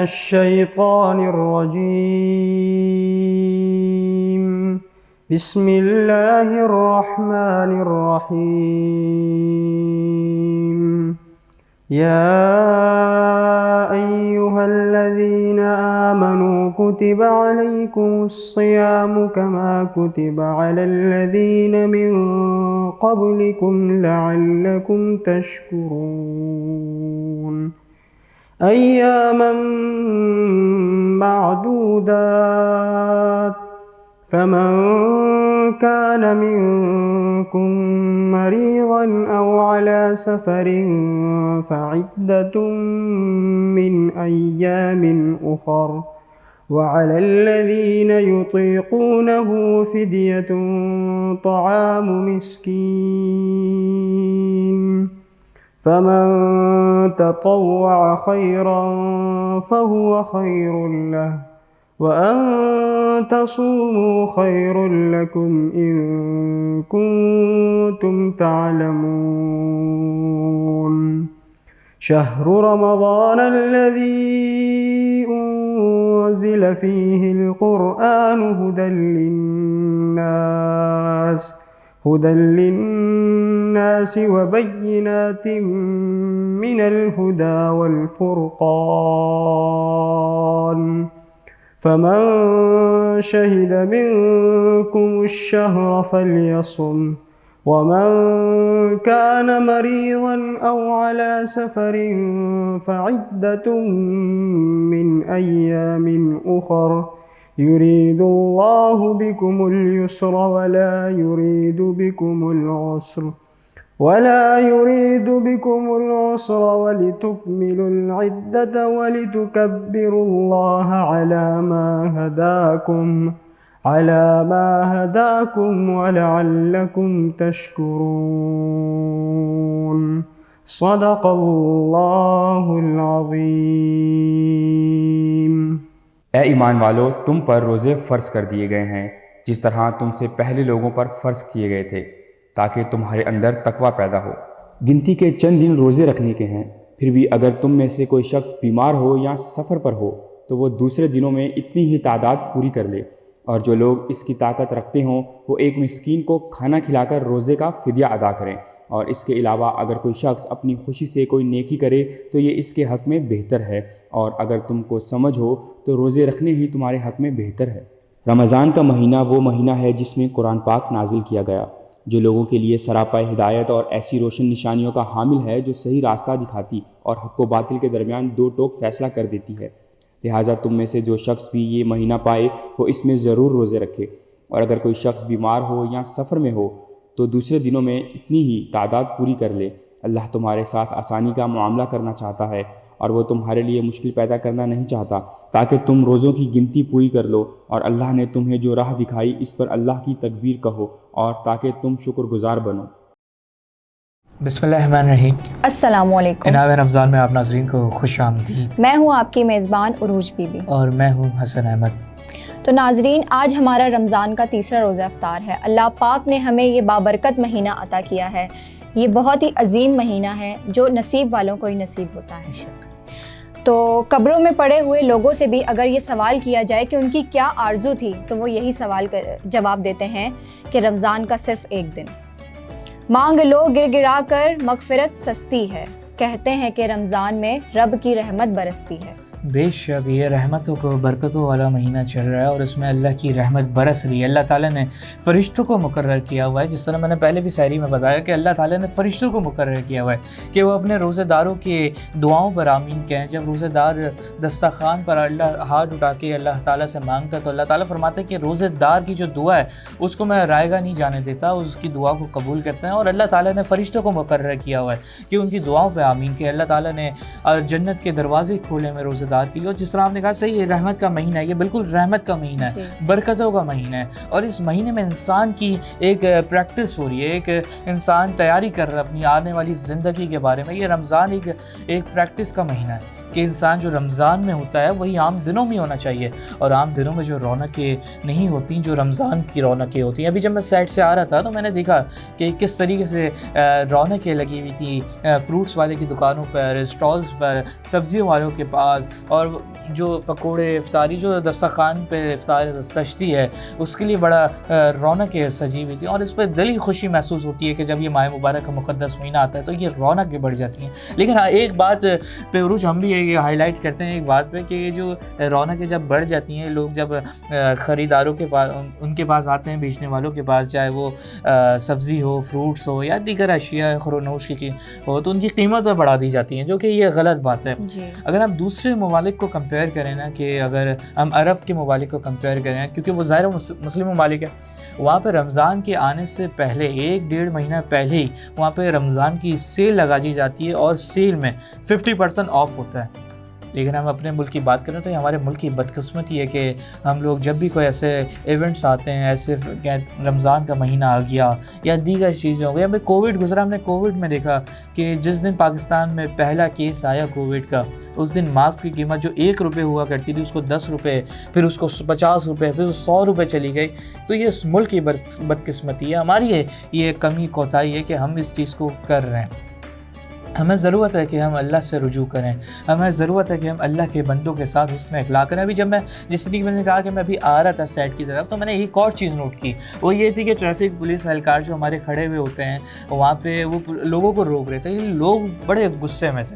الشيطان الرجيم. بسم الله الرحمن الرحيم. يا أيها الذين آمنوا كتب عليكم الصيام كما كتب على الذين من قبلكم لعلكم تشكرون. أياما معدودات، فمن كان منكم مريضا أو على سفر فعدة من أيام أخر، وعلى الذين يطيقونه فدية طعام مسكين، فمن تطوع خيرا فهو خير له، وأن تصوموا خير لكم إن كنتم تعلمون. شهر رمضان الذي أنزل فيه القرآن هدى للناس وبينات من الهدى والفرقان، فمن شهد منكم الشهر فليصم، ومن كان مريضا أو على سفر فعدة من أيام أخر، يريد الله بكم اليسر ولا يريد بكم العسر ولتكملوا العدة ولتكبروا الله على ما هداكم ولعلكم تشكرون. صدق اللہ العظیم. اے ایمان والو، تم پر روزے فرض کر دیے گئے ہیں جس طرح تم سے پہلے لوگوں پر فرض کیے گئے تھے، تاکہ تمہارے اندر تقوی پیدا ہو. گنتی کے چند دن روزے رکھنے کے ہیں، پھر بھی اگر تم میں سے کوئی شخص بیمار ہو یا سفر پر ہو تو وہ دوسرے دنوں میں اتنی ہی تعداد پوری کر لے، اور جو لوگ اس کی طاقت رکھتے ہوں وہ ایک مسکین کو کھانا کھلا کر روزے کا فدیہ ادا کریں. اور اس کے علاوہ اگر کوئی شخص اپنی خوشی سے کوئی نیکی کرے تو یہ اس کے حق میں بہتر ہے، اور اگر تم کو سمجھ ہو تو روزے رکھنے ہی تمہارے حق میں بہتر ہے. رمضان کا مہینہ وہ مہینہ ہے جس میں قرآن پاک نازل کیا گیا، جو لوگوں کے لیے سراپا ہدایت اور ایسی روشن نشانیوں کا حامل ہے جو صحیح راستہ دکھاتی اور حق و باطل کے درمیان دو ٹوک فیصلہ کر دیتی ہے. لہٰذا تم میں سے جو شخص بھی یہ مہینہ پائے وہ اس میں ضرور روزے رکھے، اور اگر کوئی شخص بیمار ہو یا سفر میں ہو تو دوسرے دنوں میں اتنی ہی تعداد پوری کر لے. اللہ تمہارے ساتھ آسانی کا معاملہ کرنا چاہتا ہے، اور وہ تمہارے لیے مشکل پیدا کرنا نہیں چاہتا، تاکہ تم روزوں کی گنتی پوری کر لو. اور اللہ نے تمہیں جو راہ دکھائی اس پر اللہ کی تکبیر کہو، اور تاکہ تم شکر گزار بنو. بسم اللہ الرحمن الرحیم. السلام علیکم. انعام رمضان میں آپ ناظرین کو خوش آمدید. میں ہوں آپ کی میزبان عروج بی بی. اور میں ہوں حسن احمد. تو ناظرین، آج ہمارا رمضان کا تیسرا روزہ افطار ہے. اللہ پاک نے ہمیں یہ بابرکت مہینہ عطا کیا ہے. یہ بہت ہی عظیم مہینہ ہے جو نصیب والوں کو ہی نصیب ہوتا ہے. تو قبروں میں پڑے ہوئے لوگوں سے بھی اگر یہ سوال کیا جائے کہ ان کی کیا آرزو تھی تو وہ یہی سوال جواب دیتے ہیں کہ رمضان کا صرف ایک دن. مانگ لو گر گرا کر مغفرت سستی ہے، کہتے ہیں کہ رمضان میں رب کی رحمت برستی ہے. بے شک یہ رحمتوں کو برکتوں والا مہینہ چل رہا ہے اور اس میں اللہ کی رحمت برس رہی ہے. اللہ تعالیٰ نے فرشتوں کو مقرر کیا ہوا ہے، جس طرح میں نے پہلے بھی سحری میں بتایا کہ اللہ تعالیٰ نے فرشتوں کو مقرر کیا ہوا ہے کہ وہ اپنے روزہ داروں کے دعاؤں پر آمین کہیں. جب روزہ دار دسترخوان پر اللہ ہاتھ اٹھا کے اللہ تعالیٰ سے مانگتا تو اللہ تعالیٰ فرماتا ہے کہ روزہ دار کی جو دعا ہے اس کو میں رائے گا نہیں جانے دیتا، اس کی دعا کو قبول کرتے ہیں. اور اللہ تعالیٰ نے فرشتوں کو مقرر کیا ہوا ہے کہ ان کی دعاؤں پہ آمین کہ اللہ تعالیٰ نے جنت کے دروازے کھولے میں روزہ دار کے لیے. جس طرح آپ نے کہا صحیح ہے، رحمت کا مہینہ ہے، یہ بالکل رحمت کا مہینہ ہے، برکتوں کا مہینہ ہے. اور اس مہینے میں انسان کی ایک پریکٹس ہو رہی ہے، ایک انسان تیاری کر رہا ہے اپنی آنے والی زندگی کے بارے میں. یہ رمضان ایک پریکٹس کا مہینہ ہے. کہ انسان جو رمضان میں ہوتا ہے وہی عام دنوں میں ہونا چاہیے، اور عام دنوں میں جو رونقیں نہیں ہوتی جو رمضان کی رونقیں ہوتی ہیں۔ ابھی جب میں سائڈ سے آ رہا تھا تو میں نے دیکھا کہ کس طریقے سے رونقیں لگی ہوئی تھیں فروٹس والے کی دکانوں پر، اسٹالز پر، سبزیوں والوں کے پاس، اور جو پکوڑے افطاری جو دسترخوان پہ افطار سجتی ہے اس کے لیے بڑا رونقیں سجی ہوئی تھیں، اور اس پہ دلی خوشی محسوس ہوتی ہے کہ جب یہ ماہ مبارک کا مقدس مہینہ آتا ہے تو یہ رونقیں بڑھ جاتی ہیں۔ لیکن ایک بات پہ عروج ہم بھی یہ ہائی لائٹ کرتے ہیں ایک بات پہ کہ یہ جو رونقیں جب بڑھ جاتی ہیں، لوگ جب خریداروں کے پاس ان کے پاس آتے ہیں، بیچنے والوں کے پاس، چاہے وہ سبزی ہو، فروٹس ہو یا دیگر اشیاء خورونوش کی ہو، تو ان کی قیمتیں بڑھا دی جاتی ہیں، جو کہ یہ غلط بات ہے۔ اگر ہم دوسرے ممالک کو کمپیئر کریں نا، کہ اگر ہم عرب کے ممالک کو کمپیئر کریں، کیونکہ وہ ظاہر مسلم ممالک ہے، وہاں پہ رمضان کے آنے سے پہلے 1-1.5 مہینہ پہلے ہی وہاں پہ رمضان کی سیل لگا دی جاتی ہے، اور سیل میں 50% آف ہوتا ہے۔ لیکن ہم اپنے ملک کی بات کریں تو یہ ہمارے ملک کی بدقسمتی ہے کہ ہم لوگ جب بھی کوئی ایسے ایونٹس آتے ہیں، ایسے رمضان کا مہینہ آ گیا یا دیگر چیزیں ہو گئی، ہمیں کووڈ گزرا، ہم نے کووڈ میں دیکھا کہ جس دن پاکستان میں پہلا کیس آیا کووڈ کا، اس دن ماسک کی قیمت جو 1 روپے ہوا کرتی تھی اس کو 10 روپے، پھر اس کو 50 روپے، پھر 100 روپے چلی گئی۔ تو یہ اس ملک کی بدقسمتی ہے، ہماری یہ کمی کوتاہی ہے کہ ہم اس چیز کو کر رہے ہیں۔ ہمیں ضرورت ہے کہ ہم اللہ سے رجوع کریں، ہمیں ضرورت ہے کہ ہم اللہ کے بندوں کے ساتھ حسن اخلاق کریں۔ ابھی جب میں جس طریقے میں نے کہا کہ میں ابھی آ رہا تھا سائڈ کی طرف، تو میں نے ایک اور چیز نوٹ کی، وہ یہ تھی کہ ٹریفک پولیس اہلکار جو ہمارے کھڑے ہوئے ہوتے ہیں وہاں پہ، وہ لوگوں کو روک رہے تھے۔ یہ لوگ بڑے غصے میں تھے۔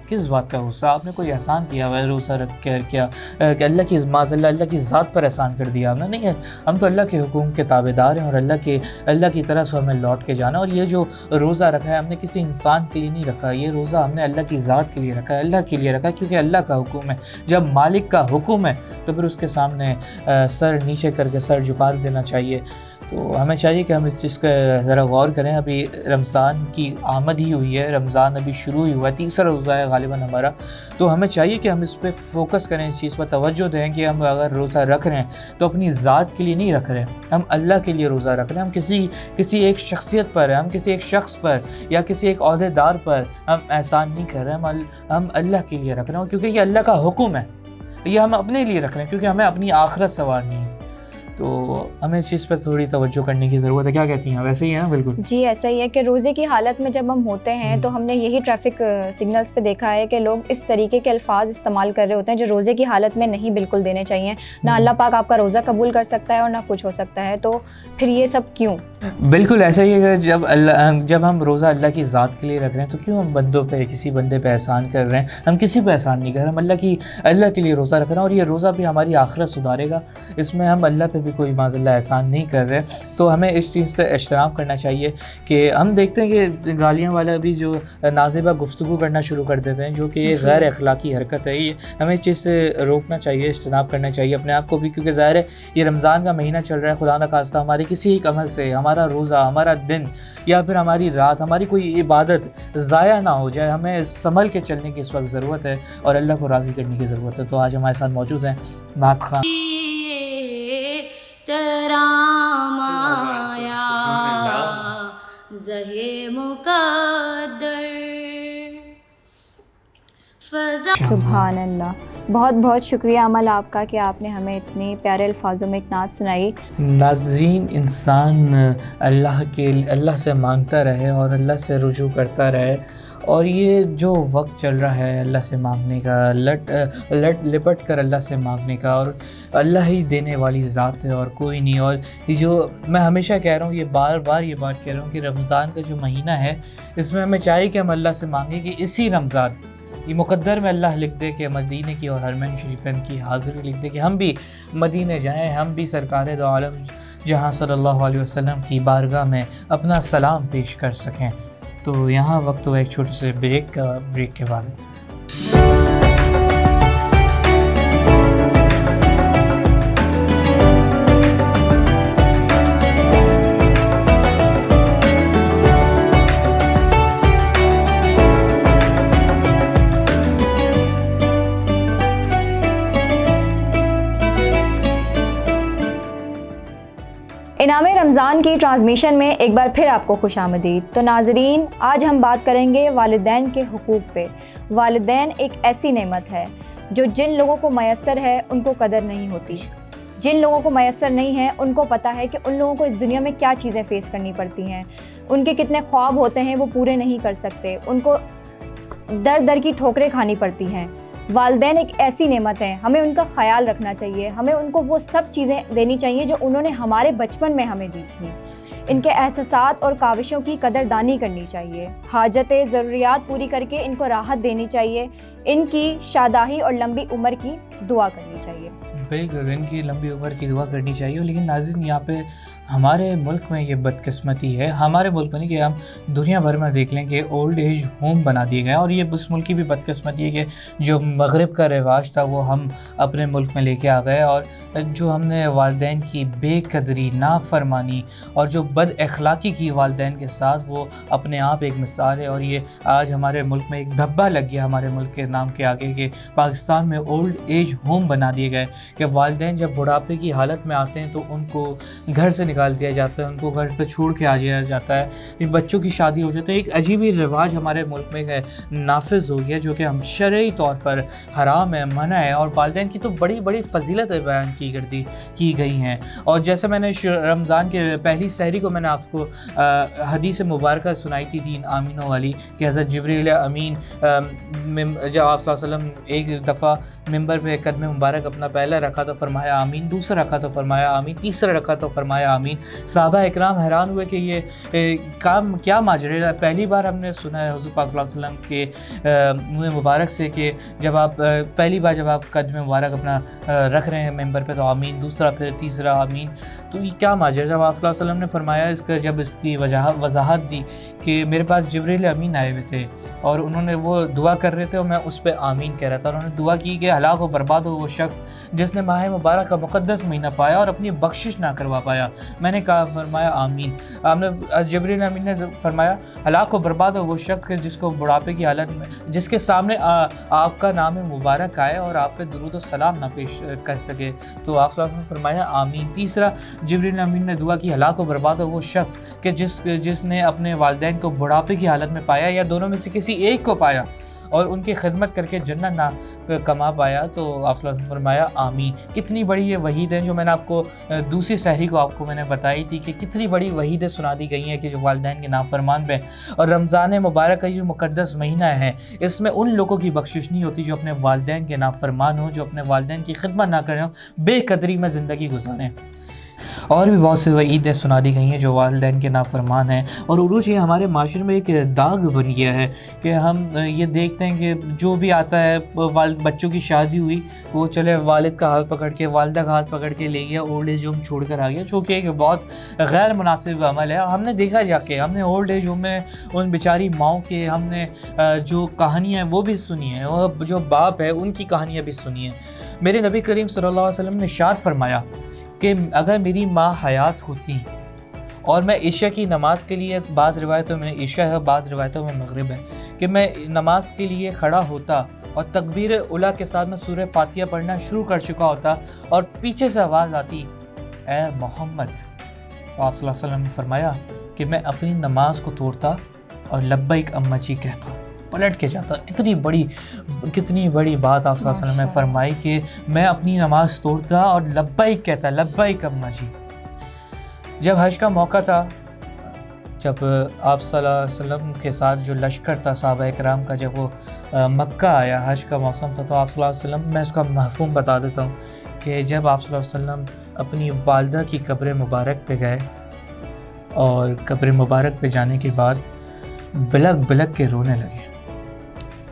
کس بات کا غصہ؟ آپ نے کوئی احسان کیا ہوا ہے روزہ رکھ کے کیا کہ اللہ کی اللہ کی ذات پر احسان کر دیا آپ نے؟ نہیں ہے، ہم تو اللہ کے حکم کے تابع دار ہیں، اور اللہ کی طرح سے ہمیں لوٹ کے جانا۔ اور یہ جو روزہ رکھا ہے ہم نے کسی انسان کے لیے نہیں رکھا، یہ روزہ ہم نے اللہ کی ذات کے لیے رکھا ہے، اللہ کے لیے رکھا، کیونکہ اللہ کا حکم ہے۔ جب مالک کا حکم ہے تو پھر اس کے سامنے سر نیچے کر کے سر جھکا دینا چاہیے۔ تو ہمیں چاہیے کہ ہم اس چیز کا ذرا غور کریں۔ ابھی رمضان کی آمد ہی ہوئی ہے، رمضان ابھی شروع ہی ہوا ہے، تیسرا روزہ ہے غالباً ہمارا، تو ہمیں چاہیے کہ ہم اس پہ فوکس کریں، اس چیز پر توجہ دیں کہ ہم اگر روزہ رکھ رہے ہیں تو اپنی ذات کے لیے نہیں رکھ رہے ہیں، ہم اللہ کے لیے روزہ رکھ رہے ہیں۔ ہم کسی ایک شخصیت پر، ہم کسی ایک شخص پر یا کسی ایک عہدے دار پر ہم احسان نہیں کر رہے ہیں، ہم اللہ کے لیے رکھ رہے ہیں، کیونکہ یہ اللہ کا حکم ہے، یہ ہم اپنے لیے رکھ رہے ہیں، کیونکہ ہمیں اپنی آخرت سنوارنی ہے۔ تو ہمیں اس چیز پر تھوڑی توجہ کرنے کی ضرورت ہے۔ کیا کہتی ہیں؟ ویسے ہی ہے نا؟ بالکل جی ایسا ہی ہے کہ روزے کی حالت میں جب ہم ہوتے ہیں تو ہم نے یہی ٹریفک سگنلز پہ دیکھا ہے کہ لوگ اس طریقے کے الفاظ استعمال کر رہے ہوتے ہیں جو روزے کی حالت میں نہیں بالکل دینے چاہیے۔ نہ اللہ پاک آپ کا روزہ قبول کر سکتا ہے اور نہ کچھ ہو سکتا ہے، تو پھر یہ سب کیوں؟ بالکل ایسا ہی ہے کہ جب ہم روزہ اللہ کی ذات کے لیے رکھ رہے ہیں تو کیوں ہم بندوں پہ، کسی بندے پہ احسان کر رہے ہیں؟ ہم کسی پہ احسان نہیں کر رہے، ہم اللہ کے لیے روزہ رکھ رہے ہیں، اور یہ روزہ بھی ہماری آخرت سدھارے گا، اس میں ہم اللہ پہ بھی کوئی معاذ اللہ احسان نہیں کر رہے۔ تو ہمیں اس چیز سے اجتناب کرنا چاہیے کہ ہم دیکھتے ہیں کہ گالیاں والا بھی جو نازیبہ گفتگو کرنا شروع کر دیتے ہیں، جو کہ یہ غیر اخلاقی حرکت ہے، یہ ہمیں اس چیز سے روکنا چاہیے، اجتناب کرنا چاہیے اپنے آپ کو بھی، کیونکہ ظاہر ہے یہ رمضان کا مہینہ چل رہا ہے، خدا نہ خواستہ ہمارے کسی ایک عمل سے ہمارا روزہ، ہمارا دن یا پھر ہماری رات، ہماری کوئی عبادت ضائع نہ ہو جائے۔ ہمیں سنبھل کے چلنے کی اس وقت ضرورت ہے اور اللہ کو راضی کرنے کی ضرورت ہے۔ تو آج ہمارے ساتھ موجود ہیں نعت خان سبحان اللہ، بہت بہت شکریہ عمل آپ کا کہ آپ نے ہمیں اتنے پیارے الفاظوں میں ایک نعت سنائی۔ ناظرین، انسان اللہ سے مانگتا رہے اور اللہ سے رجوع کرتا رہے، اور یہ جو وقت چل رہا ہے اللہ سے مانگنے کا، لپٹ کر اللہ سے مانگنے کا، اور اللہ ہی دینے والی ذات ہے اور کوئی نہیں۔ اور جو میں ہمیشہ کہہ رہا ہوں، یہ بار بار یہ بات کہہ رہا ہوں کہ رمضان کا جو مہینہ ہے اس میں ہمیں چاہیے کہ ہم اللہ سے مانگیں کہ اسی رمضان یہ مقدر میں اللہ لکھ دے کہ مدینے کی اور حرمین شریفین کی حاضری لکھ دے کہ ہم بھی مدینے جائیں، ہم بھی سرکار دو عالم جہاں صلی اللہ علیہ وسلم کی بارگاہ میں اپنا سلام پیش کر سکیں۔ تو یہاں وقت ہوا ایک چھوٹے سے بریک کے بعد انعام رمضان کی ٹرانسمیشن میں ایک بار پھر آپ کو خوش آمدید۔ تو ناظرین، آج ہم بات کریں گے والدین کے حقوق پہ۔ والدین ایک ایسی نعمت ہے جو جن لوگوں کو میسر ہے ان کو قدر نہیں ہوتی، جن لوگوں کو میسر نہیں ہے ان کو پتہ ہے کہ ان لوگوں کو اس دنیا میں کیا چیزیں فیس کرنی پڑتی ہیں، ان کے کتنے خواب ہوتے ہیں وہ پورے نہیں کر سکتے، ان کو در در کی ٹھوکریں کھانی پڑتی ہیں۔ والدین ایک ایسی نعمت ہے، ہمیں ان کا خیال رکھنا چاہیے، ہمیں ان کو وہ سب چیزیں دینی چاہیے جو انہوں نے ہمارے بچپن میں ہمیں دی تھیں۔ ان کے احساسات اور کاوشوں کی قدردانی کرنی چاہیے، حاجتیں ضروریات پوری کر کے ان کو راحت دینی چاہیے، ان کی شادابی اور لمبی عمر کی دعا کرنی چاہیے۔ بالکل، ان کی لمبی عمر کی دعا کرنی چاہیے۔ لیکن ناظرین، یہاں پہ ہمارے ملک میں یہ بدقسمتی ہے، ہمارے ملک میں نہیں کہ ہم دنیا بھر میں دیکھ لیں کہ اولڈ ایج ہوم بنا دیے گئے ہیں، اور یہ اس ملک کی بھی بدقسمتی ہے کہ جو مغرب کا رواج تھا وہ ہم اپنے ملک میں لے کے آ گئے، اور جو ہم نے والدین کی بے قدری، نافرمانی اور جو بد اخلاقی کی والدین کے ساتھ، وہ اپنے آپ ایک مثال ہے۔ اور یہ آج ہمارے ملک میں ایک دھبا لگ گیا ہمارے ملک کے نام کے آگے کہ پاکستان میں اولڈ ایج ہوم بنا دیے گئے کہ والدین جب بڑھاپے کی حالت میں آتے ہیں تو ان کو گھر سے نکال دیا جاتا ہے، ان کو گھر پہ چھوڑ کے آ جایا جاتا ہے، بچوں کی شادی ہو جاتی ہے۔ ایک عجیب ہی رواج ہمارے ملک میں ہے، نافذ ہو گیا، جو کہ ہم شرعی طور پر حرام ہے، منع ہے، اور والدین کی تو بڑی بڑی فضیلتیں بیان کی گئی ہیں۔ اور جیسے میں نے رمضان کے پہلی سحری کو میں نے آپ کو حدیث مبارکہ سنائی تھی 3 آمینوں والی کہ حضرت جبریل امین جب آپ صلی اللہ علیہ وسلم ایک دفعہ ممبر پہ قدم مبارک اپنا پہلا رکھا تو فرمایا آمین، دوسرا رکھا تو فرمایا آمین، تیسرا رکھا تو فرمایا آمین۔ صحابہ اکرام حیران ہوئے کہ یہ کام کیا ماجرا ہے۔ پہلی بار ہم نے سنا ہے حضور پاک صلی اللہ علیہ وسلم کے منہ مبارک سے کہ جب آپ پہلی بار جب آپ قدم مبارک اپنا رکھ رہے ہیں ممبر پہ تو آمین، دوسرا پھر تیسرا آمین، تو یہ کیا ماجرا؟ جب آپ صلی اللہ علیہ وسلم نے فرمایا اس کا، جب اس کی وضاحت دی کہ میرے پاس جبریل امین آئے ہوئے تھے اور انہوں نے وہ دعا کر رہے تھے اور میں اس پہ آمین کہہ رہا تھا، انہوں نے دعا کی کہ ہلاک و برباد ہو وہ شخص جس نے ماہ مبارک کا مقدس مہینہ پایا اور اپنی بخشش نہ کروا پایا۔ میں نے کہا، فرمایا آمین۔ آپ نے جبریل امین نے فرمایا ہلاک و برباد ہو وہ شخص جس کو بڑھاپے کی حالت میں، جس کے سامنے آپ کا نام مبارک آئے اور آپ پہ درود و سلام نہ پیش کر سکے، تو آپ صلی اللہ علیہ وسلم نے فرمایا آمین۔ تیسرا جبریل امین نے دعا کی ہلاک و برباد ہو وہ شخص کہ جس نے اپنے والدین کو بڑھاپے کی حالت میں پایا یا دونوں میں سے کسی ایک کو پایا اور ان کی خدمت کر کے جنت نہ کما پایا، تو آپ صلی اللہ علیہ وسلم نے فرمایا آمین۔ کتنی بڑی یہ وعید ہے جو میں نے آپ کو دوسری سحری کو آپ کو میں نے بتائی تھی کہ کتنی بڑی وعیدیں سنا دی گئی ہیں کہ جو والدین کے نافرمان پہ۔ اور رمضان مبارک کا جو مقدس مہینہ ہے اس میں ان لوگوں کی بخشش نہیں ہوتی جو اپنے والدین کے نافرمان ہوں، جو اپنے والدین کی خدمت نہ کریں، بے قدری میں زندگی گزاریں۔ اور بھی بہت سی وعیدیں سنا دی گئی ہیں جو والدین کے نافرمان ہیں۔ اور عروج یہ ہمارے معاشرے میں ایک داغ بن گیا ہے کہ ہم یہ دیکھتے ہیں کہ جو بھی آتا ہے، بچوں کی شادی ہوئی، وہ چلے والد کا ہاتھ پکڑ کے، والدہ کا ہاتھ پکڑ کے لے گیا، اولڈ ایج ہوم چھوڑ کر آ گیا، جو کہ ایک بہت غیر مناسب عمل ہے۔ ہم نے دیکھا جا کے، ہم نے اولڈ ایج ہوم میں ان بیچاری ماؤں کے ہم نے جو کہانیاں ہیں وہ بھی سنی ہیں، اور جو باپ ہے ان کی کہانیاں بھی سنی ہیں۔ میرے نبی کریم صلی اللہ علیہ وسلم نے ارشاد فرمایا کہ اگر میری ماں حیات ہوتی اور میں عشاء کی نماز کے لیے، بعض روایتوں میں عشاء ہے، بعض روایتوں میں مغرب ہے، کہ میں نماز کے لیے کھڑا ہوتا اور تکبیر اولیٰ کے ساتھ میں سورہ فاتحہ پڑھنا شروع کر چکا ہوتا اور پیچھے سے آواز آتی اے محمد، تو آپ صلی اللہ علیہ وسلم نے فرمایا کہ میں اپنی نماز کو توڑتا اور لبیک اماں جی کہتا، پلٹ کے جاتا۔ کتنی بڑی بات آپ صلی اللہ علیہ وسلم نے فرمائی کہ میں اپنی نماز توڑتا اور لبیک کہتا، لبیک اماں جی۔ جب حج کا موقع تھا، جب آپ صلی اللہ علیہ وسلم کے ساتھ جو لشکر تھا صحابہ کرام کا، جب وہ مکہ آیا، حج کا موسم تھا، تو آپ صلی اللہ علیہ وسلم، میں اس کا مفہوم بتا دیتا ہوں کہ جب آپ صلی اللہ علیہ وسلم اپنی والدہ کی قبر مبارک پہ گئے اور قبر مبارک پہ جانے کے بعد بلک بلک کے رونے لگے۔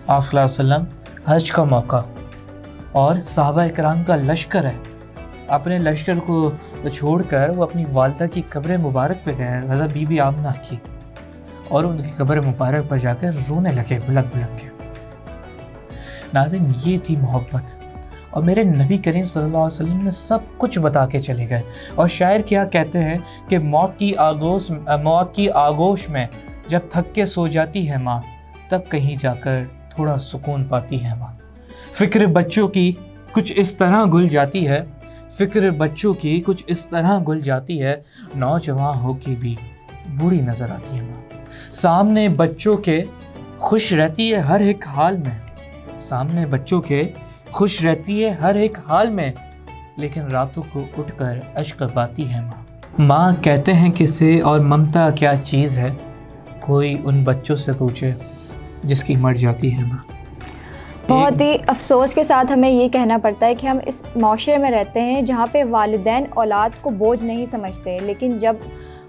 آپ صلی اللہ علیہ وسلم، حج کا موقع اور صحابہ کرام کا لشکر ہے، اپنے لشکر کو چھوڑ کر وہ اپنی والدہ کی قبر مبارک پہ گئے، حضرت بی بی آمنہ کی، اور ان کی قبر مبارک پر جا کر رونے لگے بلک بلک کے۔ ناظرین، یہ تھی محبت، اور میرے نبی کریم صلی اللہ علیہ وسلم نے سب کچھ بتا کے چلے گئے۔ اور شاعر کیا کہتے ہیں کہ موت کی آغوش میں جب تھک کے سو جاتی ہے ماں، تب کہیں جا کر تھوڑا سکون پاتی ہے ماں۔ فکر بچوں کی کچھ اس طرح گل جاتی ہے، فکر بچوں کی کچھ اس طرح گل جاتی ہے، نوجوان ہو کے بھی بوڑھی نظر آتی ہے ماں۔ سامنے بچوں کے خوش رہتی ہے ہر ایک حال میں، سامنے بچوں کے خوش رہتی ہے ہر ایک حال میں، لیکن راتوں کو اٹھ کر اشک پاتی ہے ماں۔ ماں کہتے ہیں کسے اور ممتا کیا چیز ہے، کوئی ان بچوں سے پوچھے جس کی مر جاتی ہے ماں۔ بہت ہی افسوس کے ساتھ ہمیں یہ کہنا پڑتا ہے کہ ہم اس معاشرے میں رہتے ہیں جہاں پہ والدین اولاد کو بوجھ نہیں سمجھتے، لیکن جب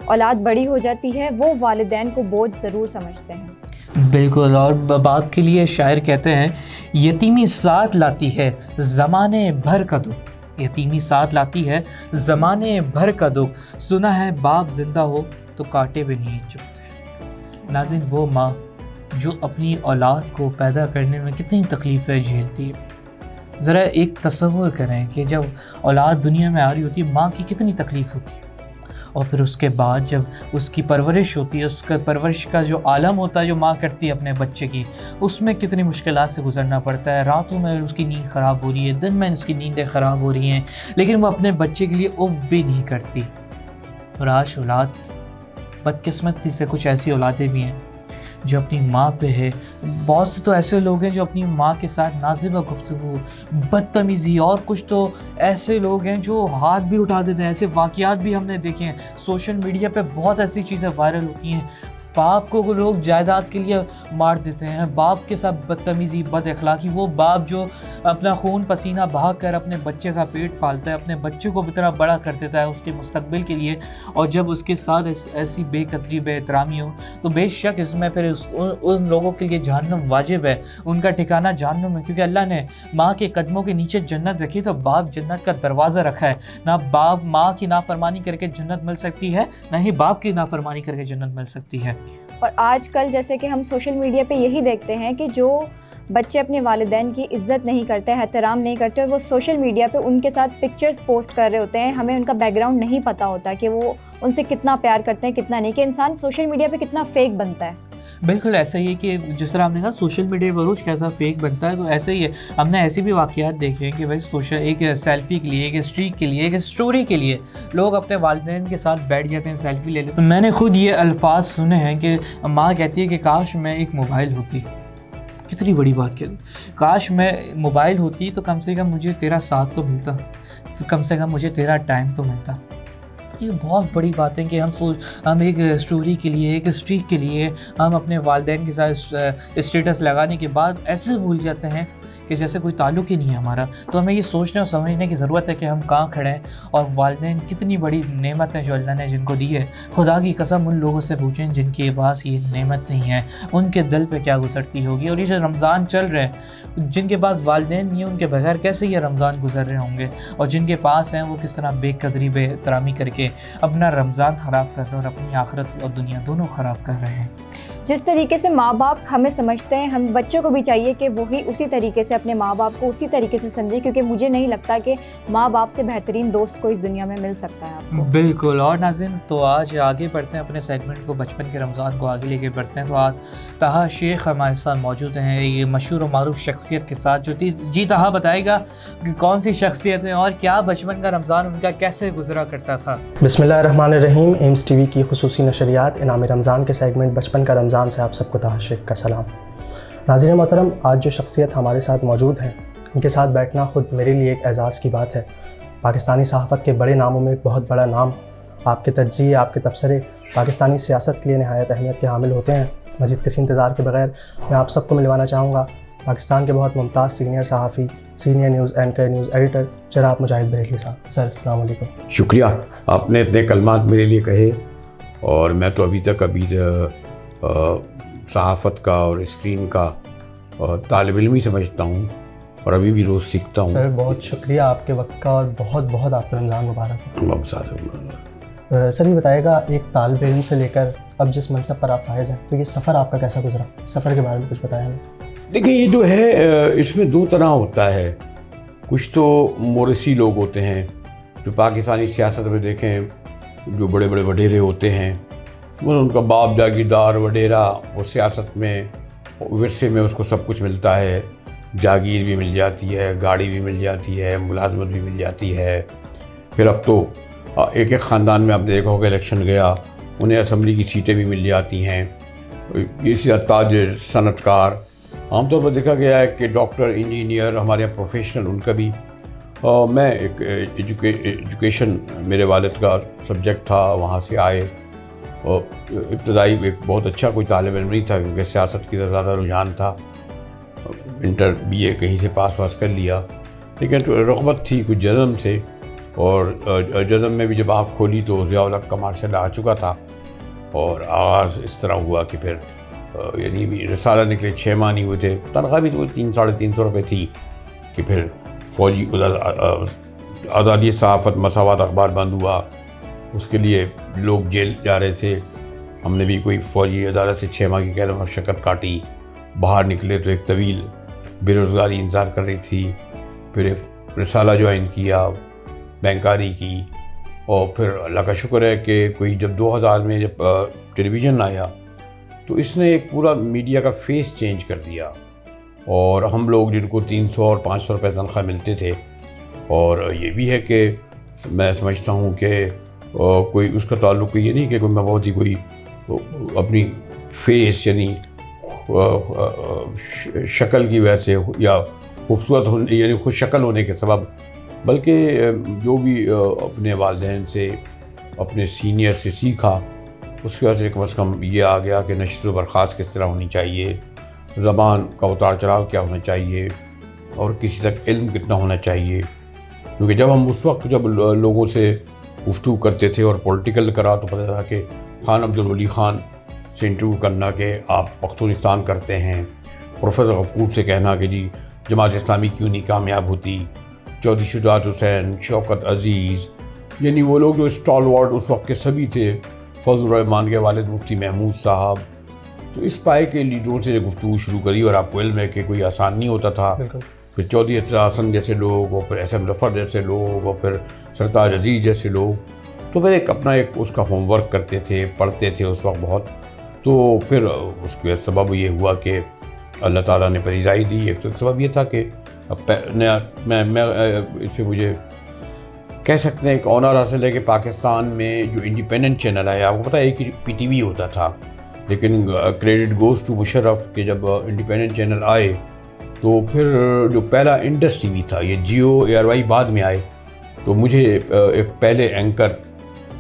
اولاد بڑی ہو جاتی ہے وہ والدین کو بوجھ ضرور سمجھتے ہیں۔ بالکل، اور باپ کے لیے شاعر کہتے ہیں یتیمی ساتھ لاتی ہے زمانے بھر کا دکھ، یتیمی ساتھ لاتی ہے زمانے بھر کا دکھ، سنا ہے باپ زندہ ہو تو کاٹے بھی نہیں چبھتے۔ ناظرین، وہ ماں جو اپنی اولاد کو پیدا کرنے میں کتنی تکلیفیں جھیلتی ہے، ذرا ایک تصور کریں کہ جب اولاد دنیا میں آ رہی ہوتی ہے ماں کی کتنی تکلیف ہوتی ہے، اور پھر اس کے بعد جب اس کی پرورش ہوتی ہے، اس کا پرورش کا جو عالم ہوتا ہے جو ماں کرتی ہے اپنے بچے کی، اس میں کتنی مشکلات سے گزرنا پڑتا ہے۔ راتوں میں اس کی نیند خراب ہو رہی ہے، دن میں اس کی نیندیں خراب ہو رہی ہیں، لیکن وہ اپنے بچے کے لیے اف بھی نہیں کرتی۔ اور آج اولاد بدقسمتی سے کچھ ایسی اولادیں بھی ہیں جو اپنی ماں پہ ہے، بہت سے تو ایسے لوگ ہیں جو اپنی ماں کے ساتھ نازیبہ گفتگو، بدتمیزی، اور کچھ تو ایسے لوگ ہیں جو ہاتھ بھی اٹھا دیتے ہیں۔ ایسے واقعات بھی ہم نے دیکھے ہیں، سوشل میڈیا پہ بہت ایسی چیزیں وائرل ہوتی ہیں، باپ کو لوگ جائیداد کے لیے مار دیتے ہیں، باپ کے ساتھ بدتمیزی، بد اخلاقی، وہ باپ جو اپنا خون پسینہ بہا کر اپنے بچے کا پیٹ پالتا ہے، اپنے بچے کو اتنا بڑا کر دیتا ہے اس کے مستقبل کے لیے، اور جب اس کے ساتھ ایسی بے قدری، بے احترامی ہو تو بے شک اس میں پھر ان لوگوں کے لیے جہنم واجب ہے، ان کا ٹھکانہ جہنم ہے، کیونکہ اللہ نے ماں کے قدموں کے نیچے جنت رکھی تو باپ جنت کا دروازہ رکھا ہے۔ نہ باپ ماں کی نافرمانی کر کے جنت مل سکتی ہے، نہ ہی باپ کی نافرمانی کر کے جنت مل سکتی ہے۔ اور آج کل جیسے کہ ہم سوشل میڈیا پہ یہی دیکھتے ہیں کہ جو بچے اپنے والدین کی عزت نہیں کرتے، احترام نہیں کرتے، اور وہ سوشل میڈیا پہ ان کے ساتھ پکچرز پوسٹ کر رہے ہوتے ہیں، ہمیں ان کا بیک گراؤنڈ نہیں پتہ ہوتا کہ وہ ان سے کتنا پیار کرتے ہیں کتنا نہیں، کہ انسان سوشل میڈیا پہ کتنا فیک بنتا ہے۔ بالکل ایسا ہی ہے کہ جس طرح ہم نے کہا سوشل میڈیا بروج کیسا فیک بنتا ہے، تو ایسا ہی ہے، ہم نے ایسے بھی واقعات دیکھے ہیں کہ بھائی سوشل ایک سیلفی کے لیے، ایک اسٹریک کے لیے، ایک اسٹوری کے لیے لوگ اپنے والدین کے ساتھ بیٹھ جاتے ہیں، سیلفی لے لیتے ہیں۔ میں نے خود یہ الفاظ سنے ہیں کہ ماں کہتی ہے کہ کاش میں ایک موبائل ہوتی، کتنی بڑی بات کہتی، کاش میں موبائل ہوتی تو کم سے کم مجھے تیرا ساتھ تو ملتا، کم سے کم مجھے تیرا ٹائم تو ملتا۔ یہ بہت بڑی بات ہے کہ ہم ایک اسٹوری کے لیے، ایک اسٹریک کے لیے ہم اپنے والدین کے ساتھ اسٹیٹس لگانے کے بعد ایسے بھول جاتے ہیں کہ جیسے کوئی تعلق ہی نہیں ہے ہمارا۔ تو ہمیں یہ سوچنے اور سمجھنے کی ضرورت ہے کہ ہم کہاں کھڑے ہیں، اور والدین کتنی بڑی نعمت ہے جو اللہ نے جن کو دی ہے۔ خدا کی قسم ان لوگوں سے پوچھیں جن کے پاس یہ نعمت نہیں ہے، ان کے دل پہ کیا گزرتی ہوگی۔ اور یہ جو رمضان چل رہے ہیں، جن کے پاس والدین نہیں ہیں ان کے بغیر کیسے یہ رمضان گزر رہے ہوں گے، اور جن کے پاس ہیں وہ کس طرح بے قدری، بے احترامی کر کے اپنا رمضان خراب کر رہے ہیں اور اپنی آخرت اور دنیا دونوں خراب کر رہے ہیں۔ جس طریقے سے ماں باپ ہمیں سمجھتے ہیں، ہم بچوں کو بھی چاہیے کہ وہی اسی طریقے سے اپنے ماں باپ کو اسی طریقے سے سمجھے، کیونکہ مجھے نہیں لگتا کہ ماں باپ سے بہترین دوست کو اس دنیا میں مل سکتا ہے آپ کو۔ بالکل۔ اور ناظرین، تو آج آگے بڑھتے ہیں اپنے سیگمنٹ کو، بچپن کے رمضان کو آگے لے کے بڑھتے ہیں۔ تو آج طہا شیخ ہمارے ساتھ موجود ہیں، یہ مشہور و معروف شخصیت کے ساتھ جو تھی۔ جی طہا بتائے گا کہ کون سی شخصیت ہے اور کیا بچپن کا رمضان ان کا کیسے گزرا کرتا تھا؟ بسم اللہ الرحمن الرحیم۔ ایمس ٹی وی کی خصوصی نشریات انعام رمضان کے سیگمنٹ بچپن کا رمضان سے آپ سب کو طہا شیخ کا سلام۔ ناظرین محترم، آج جو شخصیت ہمارے ساتھ موجود ہیں ان کے ساتھ بیٹھنا خود میرے لیے ایک اعزاز کی بات ہے۔ پاکستانی صحافت کے بڑے ناموں میں ایک بہت بڑا نام، آپ کے تجزیے، آپ کے تبصرے پاکستانی سیاست کے لیے نہایت اہمیت کے حامل ہوتے ہیں۔ مزید کسی انتظار کے بغیر میں آپ سب کو ملوانا چاہوں گا پاکستان کے بہت ممتاز سینئر صحافی، senior news anchor, news editor جناب مجاہد بریلوی صاحب۔ سر السلام علیکم۔ شکریہ، آپ نے اتنے کلمات میرے لیے کہے، اور میں تو ابھی صحافت کا اور اسکرین کا طالب علم ہی سمجھتا ہوں، اور ابھی بھی روز سیکھتا ہوں۔ سر بہت شکریہ آپ کے وقت کا، اور بہت بہت آپ کا رمضان مبارک۔ سر یہ بتائے گا، ایک طالب علم سے لے کر اب جس منصب پر آپ فائز ہیں، تو یہ سفر آپ کا کیسا گزرا؟ سفر کے بارے میں کچھ بتائیں ہمیں۔ دیکھیں، یہ جو ہے اس میں دو طرح ہوتا ہے۔ کچھ تو مورثی لوگ ہوتے ہیں جو پاکستانی سیاست میں دیکھیں، جو بڑے بڑے وڈیرے ہوتے ہیں، ان کا باپ جاگیردار وڈیرا، وہ سیاست میں ورثے میں اس کو سب کچھ ملتا ہے، جاگیر بھی مل جاتی ہے، گاڑی بھی مل جاتی ہے، ملازمت بھی مل جاتی ہے، پھر اب تو ایک ایک خاندان میں آپ نے دیکھا ہوگا الیکشن گیا انہیں اسمبلی کی سیٹیں بھی مل جاتی ہیں. اسی طرح تاجر, صنعت کار, عام طور پر دیکھا گیا ہے کہ ڈاکٹر, انجینئر, ہمارے یہاں پروفیشنل, ان کا بھی میں ایک ایجوکیشن میرے والد کا سبجیکٹ تھا, وہاں سے آئے. اور ابتدائی ایک بہت اچھا کوئی طالب علم نہیں تھا کیونکہ سیاست کی زیادہ رجحان تھا. انٹر بی اے کہیں سے پاس کر لیا, لیکن رغبت تھی کچھ جزم سے, اور جزم میں بھی جب آنکھ کھولی تو ضیاء الحق کا ماشاء اللہ آ چکا تھا. اور آغاز اس طرح ہوا کہ پھر یعنی بھی رسالہ نکلے 6 ماہ نہیں ہوئے تھے, تنخواہ بھی تو 300-350 روپے تھی کہ پھر فوجی آزادی صحافت مساوات اخبار بند ہوا, اس کے لیے لوگ جیل جا رہے تھے. ہم نے بھی کوئی فوجی عدالت سے 6 ماہ کی قید مشقت کاٹی, باہر نکلے تو ایک طویل بے روزگاری انتظار کر رہی تھی. پھر ایک رسالہ جوائن کیا, بینکاری کی, اور پھر اللہ کا شکر ہے کہ کوئی جب 2000 میں جب ٹیلی ویژن آیا تو اس نے ایک پورا میڈیا کا فیس چینج کر دیا. اور ہم لوگ جن کو 300 اور 500 روپے تنخواہ ملتے تھے, اور یہ بھی ہے کہ میں سمجھتا ہوں کہ کوئی اس کا تعلق یہ نہیں کہ کوئی میں بہت ہی کوئی اپنی فیس یعنی شکل کی وجہ سے یا خوبصورت ہونے یعنی خوش شکل ہونے کے سبب, بلکہ جو بھی اپنے والدین سے, اپنے سینئر سے سیکھا, اس کی وجہ سے کم از کم یہ آ گیا کہ نشست و برخاست کس طرح ہونی چاہیے, زبان کا اتار چڑھاؤ کیا ہونا چاہیے, اور کسی تک علم کتنا ہونا چاہیے. کیونکہ جب ہم اس وقت جب لوگوں سے گفتگو کرتے تھے اور پولیٹیکل کرا تو پتہ تھا کہ خان عبدالولی خان سے انٹرویو کرنا کہ آپ پختونستان کرتے ہیں, پروفیسر غفور سے کہنا کہ جی جماعت اسلامی کیوں نہیں کامیاب ہوتی, چودھری شجاعت حسین, شوکت عزیز, یعنی وہ لوگ جو اسٹال وارڈ اس وقت کے سبھی تھے, فضل الرحمان کے والد مفتی محمود صاحب. تو اس پائے کے لیڈروں سے گفتگو شروع کری, اور آپ کو علم ہے کہ کوئی آسان نہیں ہوتا تھا. پھر چودھری اطلاع حسن جیسے لوگ, اور پھر ایس ایم ظفر جیسے لوگ, اور پھر سرتاج عزیز جیسے لوگ, تو پھر ایک اپنا ایک اس کا ہوم ورک کرتے تھے, پڑھتے تھے اس وقت بہت. تو پھر اس کے سبب یہ ہوا کہ اللہ تعالیٰ نے پریزائی دی. ایک تو ایک سبب یہ تھا کہ میں اس پہ مجھے کہہ سکتے ہیں ایک آنر حاصل ہے کہ پاکستان میں جو انڈیپینڈنٹ چینل ہے, آپ کو پتہ ہے ایک پی ٹی وی ہوتا تھا, لیکن کریڈٹ گوز ٹو مشرف کہ جب انڈیپینڈنٹ چینل آئے تو پھر جو پہلا انڈس ٹی وی تھا, یہ جیو اے وائی بعد میں آئے, تو مجھے ایک پہلے اینکر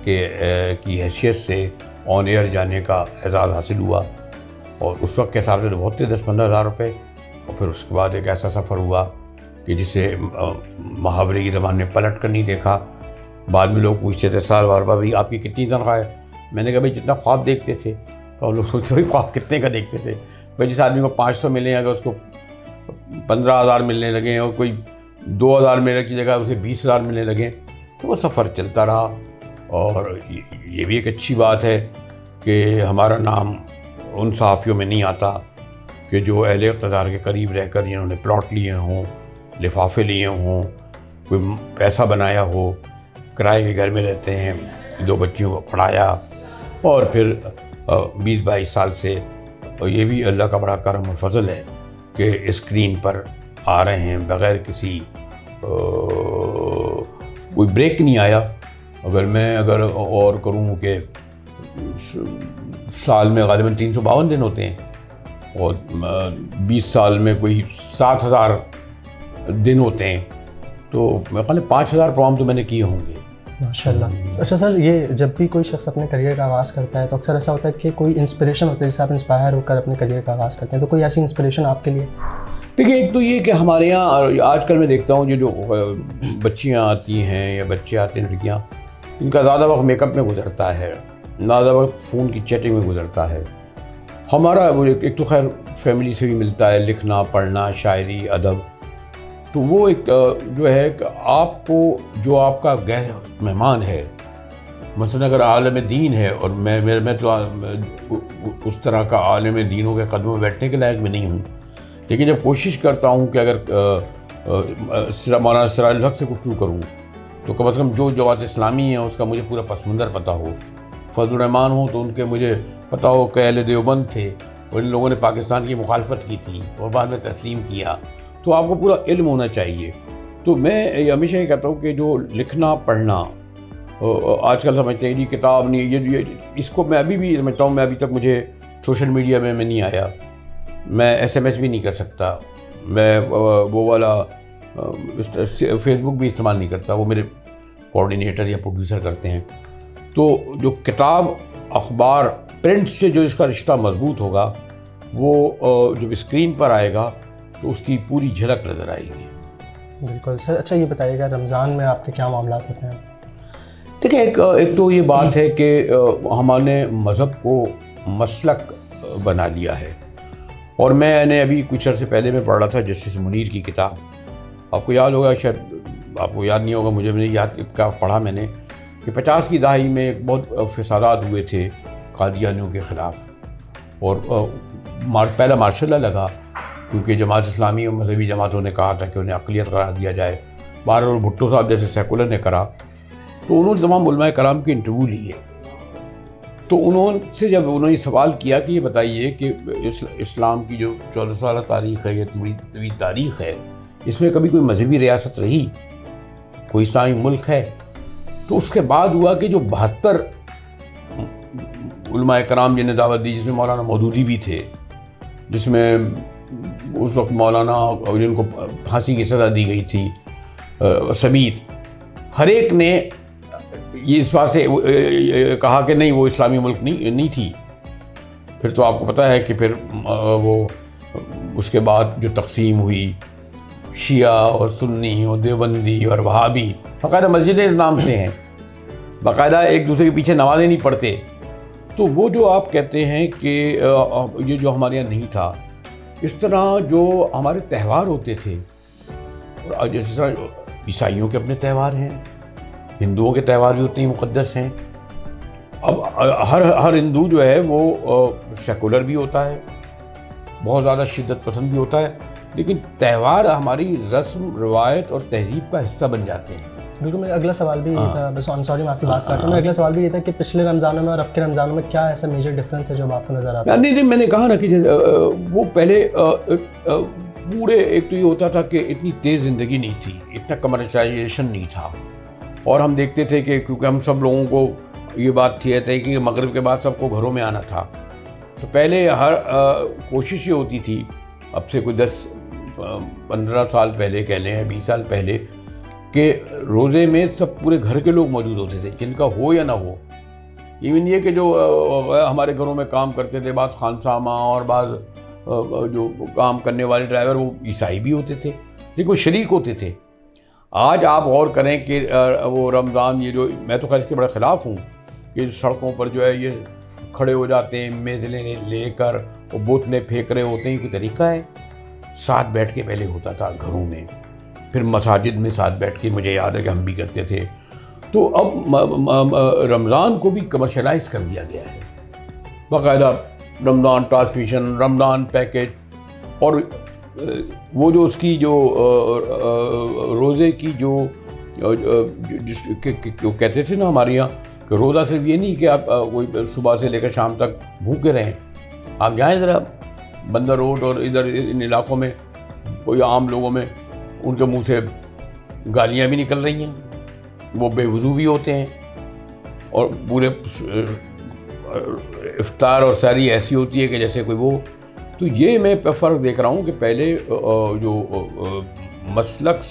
کی حیثیت سے آن ایئر جانے کا اعزاز حاصل ہوا. اور اس وقت کے حساب سے بہت تھے 10-15 ہزار روپے. اور پھر اس کے بعد ایک ایسا سفر ہوا کہ جسے محاورے کی زبان میں پلٹ کر نہیں دیکھا. بعد میں لوگ پوچھتے تھے سال بار بھائی آپ کی کتنی تنخواہ ہے, میں نے کہا بھائی جتنا خواب دیکھتے تھے. تو لوگ سوچتے بھائی خواب کتنے کا دیکھتے تھے, بھائی جس آدمی کو 500 ملے اگر اس کو 15,000 ملنے لگے, اور کوئی 2,000 ملنے کی جگہ اسے 20,000 ملنے لگے, تو وہ سفر چلتا رہا. اور یہ بھی ایک اچھی بات ہے کہ ہمارا نام ان صحافیوں میں نہیں آتا کہ جو اہل اقتدار کے قریب رہ کر جنہوں نے پلاٹ لیے ہوں, لفافے لیے ہوں, کوئی پیسہ بنایا ہو, کرائے کے گھر میں رہتے ہیں, 2 بچیوں کو پڑھایا, اور پھر 20-22 سال سے. اور یہ بھی اللہ کا بڑا کرم اور فضل ہے کہ اسکرین پر آ رہے ہیں بغیر کسی کوئی بریک نہیں آیا. اگر اور کروں کہ سال میں غالباً 352 دن ہوتے ہیں, اور 20 سال میں کوئی 7,000 دن ہوتے ہیں, تو میں خیال 5,000 پروگرام تو میں نے کیے ہوں گے ماشاءاللہ. اچھا سر, یہ جب بھی کوئی شخص اپنے کریئر کا آغاز کرتا ہے تو اکثر ایسا ہوتا ہے کہ کوئی انسپریشن ہوتا ہے جس سے آپ انسپائر ہو کر اپنے کریئر کا آغاز کرتے ہیں, تو کوئی ایسی انسپریشن آپ کے لیے؟ دیکھیے, ایک تو یہ کہ ہمارے یہاں آج کل میں دیکھتا ہوں جو بچیاں آتی ہیں یا بچے آتے ہیں, لڑکیاں, ان کا زیادہ وقت میک اپ میں گزرتا ہے, زیادہ وقت فون کی چیٹنگ میں گزرتا ہے. ہمارا ایک تو خیر فیملی سے بھی ملتا ہے, لکھنا پڑھنا, شاعری, ادب, تو وہ ایک جو ہے کہ آپ کو جو آپ کا گہر مہمان ہے, مثلا اگر عالم دین ہے, اور میں تو اس طرح کا عالم دینوں کے قدموں میں بیٹھنے کے لائق میں نہیں ہوں, لیکن جب کوشش کرتا ہوں کہ اگر مولانا سراج الحق سے گفتگو کروں تو کم از کم جو جماعت اسلامی ہے اس کا مجھے پورا پس منظر پتہ ہو. فضل الرحمان ہوں تو ان کے مجھے پتہ ہو کہ اہل دیوبند تھے, اور ان لوگوں نے پاکستان کی مخالفت کی تھی اور بعد میں تسلیم کیا, تو آپ کو پورا علم ہونا چاہیے. تو میں ہمیشہ یہ کہتا ہوں کہ جو لکھنا پڑھنا آج کل سمجھتے ہیں یہ کتاب نہیں، یہ اس کو میں ابھی بھی سمجھتا ہوں، میں ابھی تک مجھے سوشل میڈیا میں نہیں آیا، میں SMS بھی نہیں کر سکتا، میں وہ والا فیس بک بھی استعمال نہیں کرتا، وہ میرے کوآرڈینیٹر یا پروڈیوسر کرتے ہیں۔ تو جو کتاب اخبار پرنٹ سے جو اس کا رشتہ مضبوط ہوگا وہ جب اسکرین پر آئے گا تو اس کی پوری جھلک نظر آئے گی۔ بالکل سر، اچھا یہ بتائیے گا رمضان میں آپ کے کیا معاملات ہوتے ہیں؟ دیکھیں ایک تو یہ بات ہے کہ ہم نے مذہب کو مسلک بنا لیا ہے، اور میں نے ابھی کچھ عرصے پہلے میں پڑھ رہا تھا جسٹس منیر کی کتاب، آپ کو یاد ہوگا، شاید آپ کو یاد نہیں ہوگا، مجھے نہیں یاد کا پڑھا میں نے کہ 50 کی دہائی میں بہت فسادات ہوئے تھے قادیانیوں کے خلاف، اور پہلا مارشل لا لگا کیونکہ جماعت اسلامی اور مذہبی جماعتوں نے کہا تھا کہ انہیں اقلیت قرار دیا جائے، بہرحال بھٹو صاحب جیسے سیکولر نے کرا، تو انہوں نے تمام علماء کرام کے انٹرویو لیے، تو انہوں سے جب انہوں نے سوال کیا کہ یہ بتائیے کہ اسلام کی جو 14 سالہ تاریخ ہے، یہ طویل تاریخ ہے، اس میں کبھی کوئی مذہبی ریاست رہی، کوئی اسلامی ملک ہے؟ تو اس کے بعد ہوا کہ جو 72 علماء کرام جنہیں دعوت دی، جس میں مولانا مودودی بھی تھے، جس میں اس وقت مولانا جن کو پھانسی کی سزا دی گئی تھی سمیت، ہر ایک نے یہ اس بات سے کہا کہ نہیں وہ اسلامی ملک نہیں تھی۔ پھر تو آپ کو پتہ ہے کہ پھر وہ اس کے بعد جو تقسیم ہوئی، شیعہ اور سنی اور دیوبندی اور وہابی، باقاعدہ مسجدیں اس نام سے ہیں، باقاعدہ ایک دوسرے کے پیچھے نمازیں نہیں پڑھتے۔ تو وہ جو آپ کہتے ہیں کہ یہ جو ہمارے یہاں نہیں تھا، اس طرح جو ہمارے تہوار ہوتے تھے، اور جس طرح عیسائیوں کے اپنے تہوار ہیں، ہندوؤں کے تہوار بھی اتنے ہی مقدس ہیں۔ اب ہر ہندو جو ہے وہ سیکولر بھی ہوتا ہے، بہت زیادہ شدت پسند بھی ہوتا ہے، لیکن تہوار ہماری رسم روایت اور تہذیب کا حصہ بن جاتے ہیں۔ بالکل، میرا اگلا سوال بھی یہ تھا، بس سوری میں آپ کی بات کرتا ہوں، میرا اگلا سوال بھی یہ تھا کہ پچھلے رمضانوں میں اور اب کے رمضانوں میں کیا ایسا میجر ڈفرینس ہے جو آپ کو نظر آتا ہے؟ نہیں، میں نے کہا نا کہ وہ پہلے پورے ایک تو یہ ہوتا تھا کہ اتنی تیز زندگی نہیں تھی، اتنا کمرشلائزیشن نہیں تھا، اور ہم دیکھتے تھے کہ کیونکہ ہم سب لوگوں کو یہ بات تھی کہ مغرب کے بعد سب کو گھروں میں آنا تھا، تو پہلے ہر کوشش یہ ہوتی تھی، اب سے کوئی 10-15 سال پہلے کہہ لیں، 20 سال پہلے، کہ روزے میں سب پورے گھر کے لوگ موجود ہوتے تھے، جن کا ہو یا نہ ہو، ایون یہ کہ جو ہمارے گھروں میں کام کرتے تھے، بعض خانسامہ اور بعض جو کام کرنے والے ڈرائیور وہ عیسائی بھی ہوتے تھے، لیکن وہ شریک ہوتے تھے۔ آج آپ غور کریں کہ وہ رمضان، یہ جو میں تو خیر اس کے بڑے خلاف ہوں کہ سڑکوں پر جو ہے یہ کھڑے ہو جاتے ہیں میزلیں لے کر، وہ بوتلیں پھینک رہے ہوتے ہیں، یہ کوئی طریقہ ہے؟ ساتھ بیٹھ کے پہلے ہوتا تھا گھروں میں، پھر مساجد میں ساتھ بیٹھ کے، مجھے یاد ہے کہ ہم بھی کرتے تھے۔ تو اب رمضان کو بھی کمرشلائز کر دیا گیا ہے، باقاعدہ رمضان ٹرانسمیشن، رمضان پیکج، اور وہ جو اس کی جو روزے کی جو کہتے تھے نا ہمارے یہاں کہ روزہ صرف یہ نہیں کہ آپ کوئی صبح سے لے کر شام تک بھوکے رہیں، آپ جائیں ذرا بندر روڈ اور ادھر ان علاقوں میں، کوئی عام لوگوں میں ان کے منہ سے گالیاں بھی نکل رہی ہیں، وہ بے وضو بھی ہوتے ہیں، اور پورے افطار اور سحری ایسی ہوتی ہے کہ جیسے کوئی وہ۔ تو یہ میں فرق دیکھ رہا ہوں کہ پہلے جو مسلک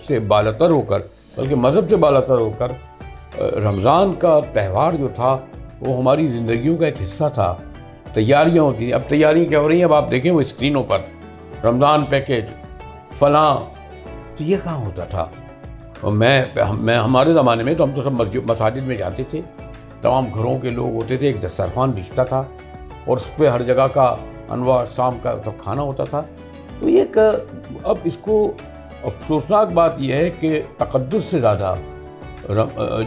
سے بالاتر ہو کر، بلکہ مذہب سے بالاتر ہو کر، رمضان کا تہوار جو تھا وہ ہماری زندگیوں کا ایک حصہ تھا، تیاریاں ہوتی تھیں۔ اب تیاریاں کیا ہو رہی ہیں؟ اب آپ دیکھیں وہ اسکرینوں پر رمضان پیکج فلاں، تو یہ کہاں ہوتا تھا؟ اور میں ہمارے زمانے میں تو ہم تو سب مساجد میں جاتے تھے، تمام گھروں کے لوگ ہوتے تھے، ایک دسترخوان بچھتا تھا اور اس پہ ہر جگہ کا انواع اقسام کا سب کھانا ہوتا تھا۔ تو یہ اب اس کو افسوسناک بات یہ ہے کہ تقدس سے زیادہ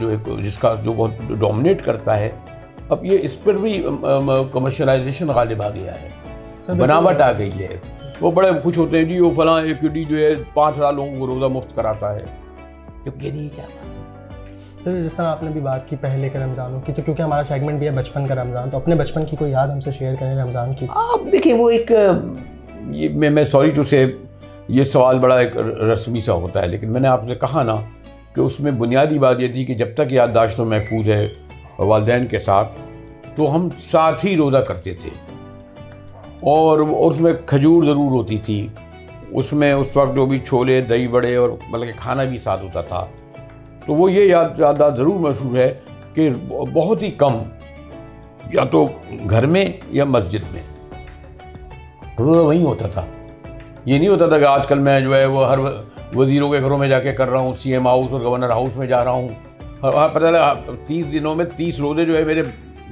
جو جس کا جو بہت ڈومینیٹ کرتا ہے، اب یہ اس پر بھی کمرشلائزیشن غالب آ گیا ہے، بناوٹ آ گئی ہے۔ وہ بڑے خوش ہوتے ہیں جی وہ فلاں ایک جو ہے 5,000 لوگوں کو روزہ مفت کراتا ہے، یہ نہیں کیا بات ہے۔ سر جس طرح آپ نے بھی بات کی پہلے کے رمضانوں کی، تو کیونکہ ہمارا سیگمنٹ بھی ہے بچپن کا رمضان، تو اپنے بچپن کی کوئی یاد ہم سے شیئر کریں رمضان کی؟ آپ دیکھیں وہ ایک میں سوری ٹو سے یہ سوال بڑا ایک رسمی سا ہوتا ہے، لیکن میں نے آپ سے کہا نا کہ اس میں بنیادی بات یہ تھی کہ جب تک یادداشت و محفوظ ہے والدین کے ساتھ، تو ہم ساتھ ہی روزہ کرتے تھے، اور اس میں کھجور ضرور ہوتی تھی، اس میں اس وقت جو بھی چھولے دہی بڑے اور بلکہ کھانا بھی ساتھ ہوتا تھا. تو وہ یہ یادداشت ضرور مشہور ہے کہ بہت ہی کم، یا تو گھر میں یا مسجد میں روزہ وہیں ہوتا تھا. یہ نہیں ہوتا تھا کہ آج کل میں جو ہے وہ ہر وزیروں کے گھروں میں جا کے کر رہا ہوں، سی ایم ہاؤس اور گورنر ہاؤس میں جا رہا ہوں. پتہ چلا 30 دنوں میں 30 روزے جو ہے میرے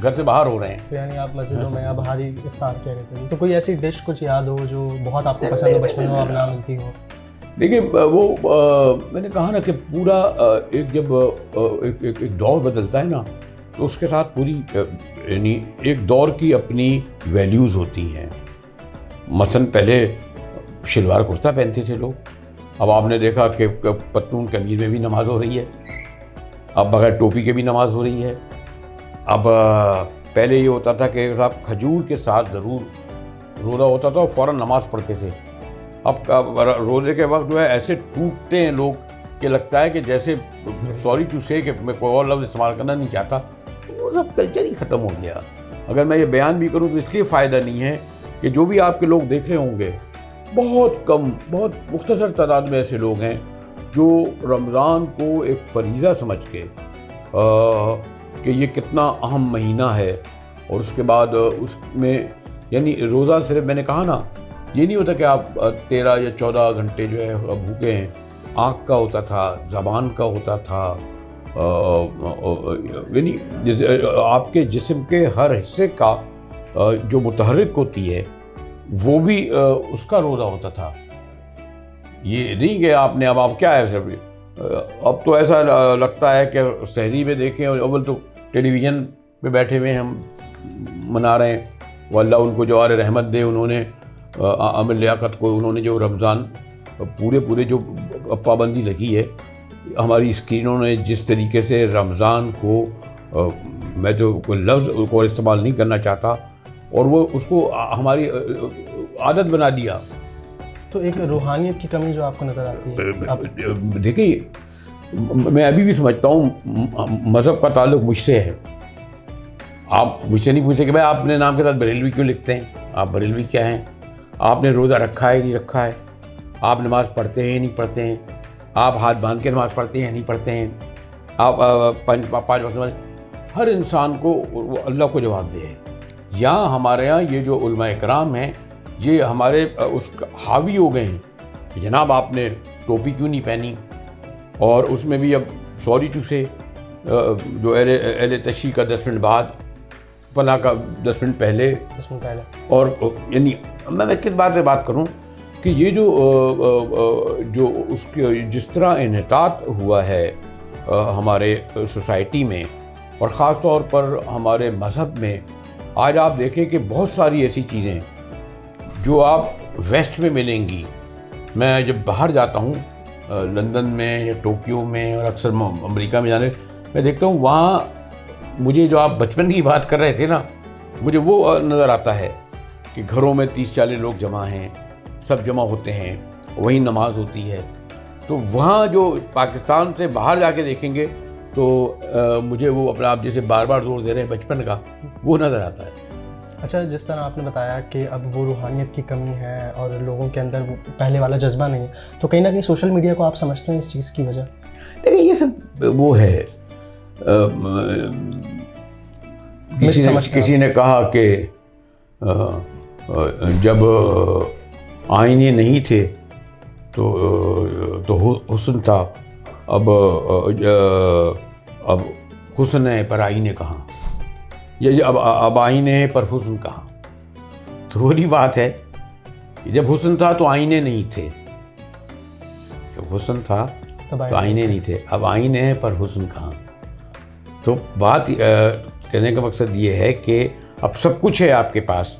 گھر سے باہر ہو رہے ہیں. یعنی آپ مسجدوں میں یا باہر ہی افطار کیا کرتے ہیں. تو کوئی ایسی ڈش کچھ یاد ہو جو بہت آپ کو پسند ہو، بچپن میں آپ نہ ملتی ہو؟ دیکھیے وہ میں نے کہا نا کہ پورا ایک جب ایک دور بدلتا ہے نا، تو اس کے ساتھ پوری یعنی ایک دور کی اپنی ویلیوز ہوتی ہیں. مثلاً پہلے شلوار کرتا پہنتے تھے لوگ، اب آپ نے دیکھا کہ پتلون قمیر میں بھی نماز ہو رہی ہے، اب بغیر ٹوپی کے بھی نماز ہو رہی ہے. اب پہلے یہ ہوتا تھا کہ صاحب کھجور کے ساتھ ضرور روزہ ہوتا تھا اور فوراً نماز پڑھتے تھے. اب روزے کے وقت جو ہے ایسے ٹوٹتے ہیں لوگ کہ لگتا ہے کہ جیسے سوری ٹو سے کہ میں کوئی اور لفظ استعمال کرنا نہیں چاہتا. وہ سب کلچر ہی ختم ہو گیا. اگر میں یہ بیان بھی کروں تو اس لیے فائدہ نہیں ہے کہ جو بھی آپ کے لوگ دیکھ رہے ہوں گے، بہت کم، بہت مختصر تعداد میں ایسے لوگ ہیں جو رمضان کو ایک فریضہ سمجھ کے کہ یہ کتنا اہم مہینہ ہے، اور اس کے بعد اس میں یعنی روزہ صرف میں نے کہا نا، یہ نہیں ہوتا کہ آپ 13 یا 14 گھنٹے جو ہے بھوکے ہیں. آنکھ کا ہوتا تھا، زبان کا ہوتا تھا، یعنی آپ کے جسم کے ہر حصے کا جو متحرک ہوتی ہے وہ بھی اس کا روزہ ہوتا تھا. یہ نہیں کہ آپ نے اب آپ کیا ہے سر، اب تو ایسا لگتا ہے کہ سحری میں دیکھیں، اور اول تو ٹیلی ویژن پہ بیٹھے ہوئے ہم منا رہے ہیں. وہ اللہ ان کو جوار رحمت دے، انہوں نے عامر لیاقت کو، انہوں نے جو رمضان پورے جو پابندی لگی ہے، ہماری اسکرینوں نے جس طریقے سے رمضان کو، میں تو کوئی لفظ کو استعمال نہیں کرنا چاہتا، اور وہ اس کو ہماری عادت بنا دیا. تو ایک روحانیت کی کمی جو آپ کو نظر آتی ہے. دیکھیں میں ابھی بھی سمجھتا ہوں مذہب کا تعلق مجھ سے ہے. آپ مجھ سے نہیں پوچھتے کہ بھائی آپ نے نام کے ساتھ بریلوی کیوں لکھتے ہیں، آپ بریلوی کیا ہیں، آپ نے روزہ رکھا ہے نہیں رکھا ہے، آپ نماز پڑھتے ہیں نہیں پڑھتے ہیں، آپ ہاتھ باندھ کے نماز پڑھتے ہیں نہیں پڑھتے ہیں، آپ 5 وقت نماز. ہر انسان کو اللہ کو جواب دے. یہاں ہمارے یہاں یہ جو علماء اکرام ہیں، یہ ہمارے اس حاوی ہو گئے ہیں کہ جناب آپ نے ٹوپی کیوں نہیں پہنی، اور اس میں بھی اب سوری ٹو سے جو اہل تشیع کا 10 منٹ بعد، فلاں کا 10 منٹ پہلے، اور یعنی میں کس بات پہ بات کروں کہ یہ جو اس کے جس طرح انحطاط ہوا ہے ہمارے سوسائٹی میں، اور خاص طور پر ہمارے مذہب میں، آج آپ دیکھیں کہ بہت ساری ایسی چیزیں جو آپ ویسٹ میں ملیں گی. میں جب باہر جاتا ہوں لندن میں یا ٹوکیو میں، اور اکثر امریکہ میں جانے، میں دیکھتا ہوں وہاں مجھے جو آپ بچپن کی بات کر رہے تھے نا، مجھے وہ نظر آتا ہے کہ گھروں میں 30-40 لوگ جمع ہیں، سب جمع ہوتے ہیں، وہیں نماز ہوتی ہے. تو وہاں جو پاکستان سے باہر جا کے دیکھیں گے تو مجھے وہ اپنا آپ جیسے بار بار زور دے رہے ہیں بچپن کا، وہ نظر آتا ہے. اچھا، جس طرح آپ نے بتایا کہ اب وہ روحانیت کی کمی ہے اور لوگوں کے اندر وہ پہلے والا جذبہ نہیں ہے، تو کہیں نہ کہیں سوشل میڈیا کو آپ سمجھتے ہیں اس چیز کی وجہ؟ دیکھیں یہ سب وہ ہے، کسی نے کہا کہ جب آئینے نہیں تھے تو حسن تھا، اب حسن ہے پر آئینے کہاں، یہ اب آئینے ہیں پر حسن کہاں. تو وہی بات ہے کہ جب حسن تھا تو آئینے نہیں تھے، جب حسن تھا تو آئینے نہیں تھے، اب آئینے ہیں پر حسن کہاں. تو بات کہنے کا مقصد یہ ہے کہ اب سب کچھ ہے آپ کے پاس،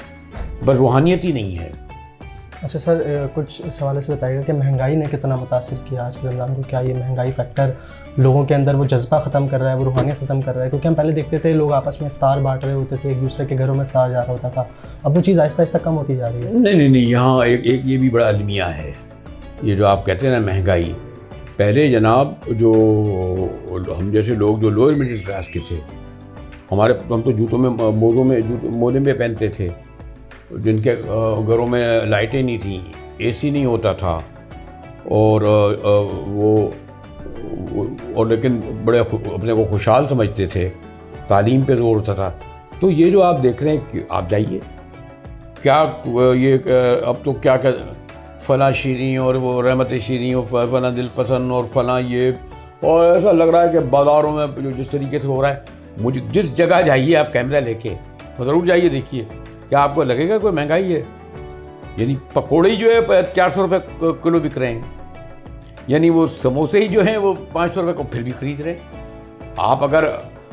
بس روحانیت ہی نہیں ہے. اچھا سر، کچھ اس حوالے سے بتائیے گا کہ مہنگائی نے کتنا متاثر کیا آج کے رمضان کو؟ کیا یہ مہنگائی فیکٹر لوگوں کے اندر وہ جذبہ ختم کر رہا ہے، وہ روحانیت ختم کر رہا ہے؟ کیونکہ ہم پہلے دیکھتے تھے لوگ آپس میں افطار بانٹ رہے ہوتے تھے، ایک دوسرے کے گھروں میں افطار جا رہا ہوتا تھا، اب وہ چیز آہستہ آہستہ کم ہوتی جا رہی ہے. نہیں، یہاں ایک یہ بھی بڑا المیہ ہے یہ جو آپ کہتے ہیں نا مہنگائی، پہلے جناب جو ہم جیسے لوگ جو لوئر مڈل کلاس کے تھے، ہم تو جوتوں میں موزے میں پہنتے تھے، جن کے گھروں میں لائٹیں نہیں تھیں، اے سی نہیں ہوتا تھا، اور لیکن بڑے اپنے کو خوشحال سمجھتے تھے، تعلیم پہ زور ہوتا تھا. تو یہ جو آپ دیکھ رہے ہیں کہ آپ جائیے کیا یہ اب تو کیا فلاں شیریں اور وہ رحمت شیریں اور فلاں دل پسند اور فلاں یہ، اور ایسا لگ رہا ہے کہ بازاروں میں جو جس طریقے سے ہو رہا ہے، مجھے جس جگہ جائیے آپ کیمرہ لے کے ضرور جائیے، دیکھیے کیا آپ کو لگے گا کوئی مہنگائی ہے. یعنی پکوڑے جو ہے 400 روپے کلو بک رہے ہیں، یعنی وہ سموسے ہی جو ہیں وہ 500 روپے کو پھر بھی خرید رہے ہیں. آپ اگر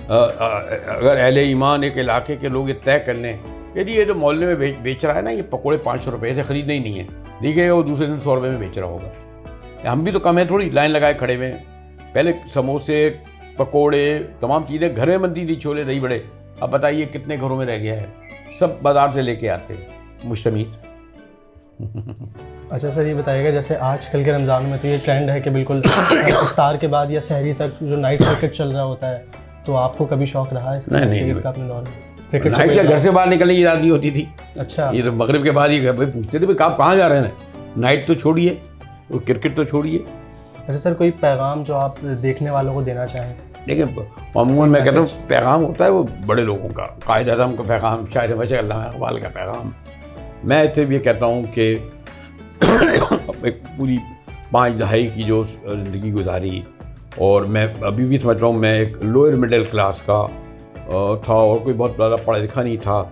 اہل ایمان ایک علاقے کے لوگ یہ طے کر لیں کہ جی یہ جو محلے میں بیچ رہا ہے نا یہ پکوڑے 500 روپے سے خریدنے ہی نہیں ہیں، دیکھیے وہ دوسرے دن 100 روپے میں بیچ رہا ہوگا. ہم بھی تو کم ہیں تھوڑی، لائن لگائے کھڑے ہوئے ہیں. پہلے سموسے پکوڑے تمام چیزیں گھر میں بنتی تھی، چھولے دہی بڑے، اب بتائیے کتنے گھروں میں رہ گیا ہے، سب بازار سے لے کے آتے مشتمل. اچھا سر یہ بتائیے گا جیسے آج کل کے رمضان میں تو یہ ٹرینڈ ہے کہ بالکل افطار کے بعد یا سحری تک جو نائٹ کرکٹ چل رہا ہوتا ہے، تو آپ کو کبھی شوق رہا ہے اس نہیں کا اپنے دور میں؟ نائٹ گھر سے باہر نکلنے کی یاد نہیں ہوتی تھی. اچھا یہ تو مغرب کے بعد ہی پوچھتے تھے آپ کہاں جا رہے ہیں، نائٹ تو چھوڑیے، وہ کرکٹ تو چھوڑیے. اچھا سر کوئی پیغام جو آپ دیکھنے والوں کو دینا چاہیں؟ دیکھیں عموماً میں کہتا ہوں پیغام ہوتا ہے وہ بڑے لوگوں کا، قائد اعظم کا پیغام، شاعر مشرق علامہ اقبال کا پیغام. میں اسے بھی یہ کہتا ہوں کہ ایک پوری 5 دہائی کی جو زندگی گزاری، اور میں ابھی بھی سمجھ رہا ہوں میں ایک لوئر مڈل کلاس کا تھا، اور کوئی بہت زیادہ پڑھا لکھا نہیں تھا،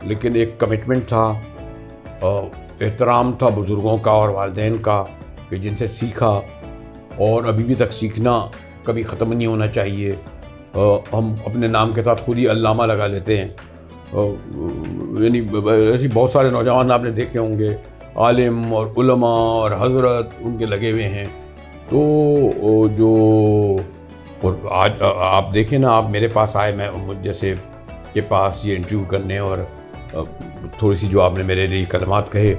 لیکن ایک کمٹمنٹ تھا، احترام تھا بزرگوں کا اور والدین کا کہ جن سے سیکھا، اور ابھی بھی تک سیکھنا کبھی ختم نہیں ہونا چاہیے. ہم اپنے نام کے ساتھ خود ہی علامہ لگا لیتے ہیں. یعنی ایسی بہت سارے نوجوان آپ نے دیکھے ہوں گے، عالم اور علماء اور حضرت ان کے لگے ہوئے ہیں. تو جو اور آج آپ دیکھیں نا، آپ میرے پاس آئے، میں جیسے کے پاس یہ انٹرویو کرنے، اور تھوڑی سی جو آپ نے میرے لیے کلمات کہے،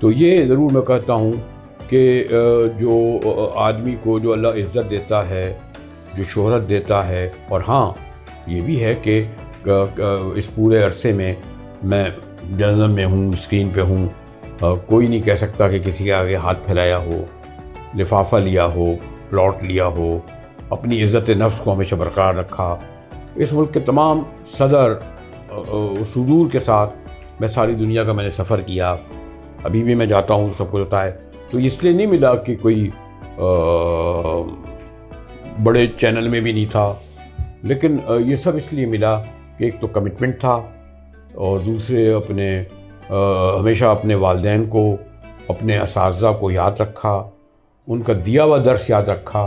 تو یہ ضرور میں کہتا ہوں کہ جو آدمی کو جو اللہ عزت دیتا ہے، جو شہرت دیتا ہے، اور ہاں یہ بھی ہے کہ اس پورے عرصے میں جنم میں ہوں، اسکرین پہ ہوں، کوئی نہیں کہہ سکتا کہ کسی کے آگے ہاتھ پھیلایا ہو، لفافہ لیا ہو، پلاٹ لیا ہو. اپنی عزت نفس کو ہمیشہ برقرار رکھا. اس ملک کے تمام صدر صدور کے ساتھ میں ساری دنیا کا میں نے سفر کیا، ابھی بھی میں جاتا ہوں، سب کچھ ہوتا ہے. تو اس لیے نہیں ملا کہ کوئی بڑے چینل میں بھی نہیں تھا، لیکن یہ سب اس لیے ملا کہ ایک تو کمٹمنٹ تھا، اور دوسرے ہمیشہ اپنے والدین کو، اپنے اساتذہ کو یاد رکھا، ان کا دیا ہوا درس یاد رکھا،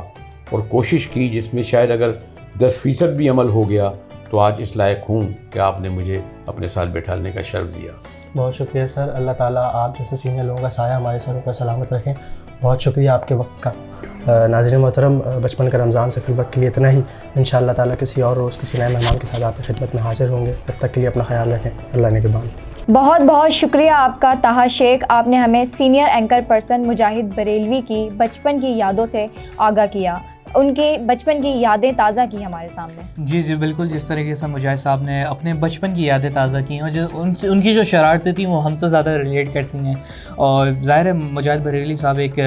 اور کوشش کی جس میں شاید اگر 10% بھی عمل ہو گیا تو آج اس لائق ہوں کہ آپ نے مجھے اپنے ساتھ بیٹھانے کا شرف دیا. بہت شکریہ سر. اللہ تعالیٰ آپ جیسے سینئر لوگوں کا سایہ ہمارے سروں پر سلامت رکھیں. بہت شکریہ آپ کے وقت کا. ناظرین محترم، بچپن کا رمضان سے فی الوقت کے لیے اتنا ہی. انشاءاللہ تعالیٰ کسی اور روز کسی نئے مہمان کے ساتھ آپ کی خدمت میں حاضر ہوں گے. تب تک کے لیے اپنا خیال رکھیں. اللہ نگہبان. بہت بہت شکریہ آپ کا طاہا شیخ. آپ نے ہمیں سینئر اینکر پرسن مجاہد بریلوی کی بچپن کی یادوں سے آگاہ کیا، ان کی بچپن کی یادیں تازہ کی ہمارے سامنے. جی بالکل، جس طریقے سے مجاہد صاحب نے اپنے بچپن کی یادیں تازہ کی ہیں، اور ان کی جو شرارتیں تھیں وہ ہم سے زیادہ ریلیٹ کرتی ہیں. اور ظاہر ہے مجاہد بریلوی صاحب ایک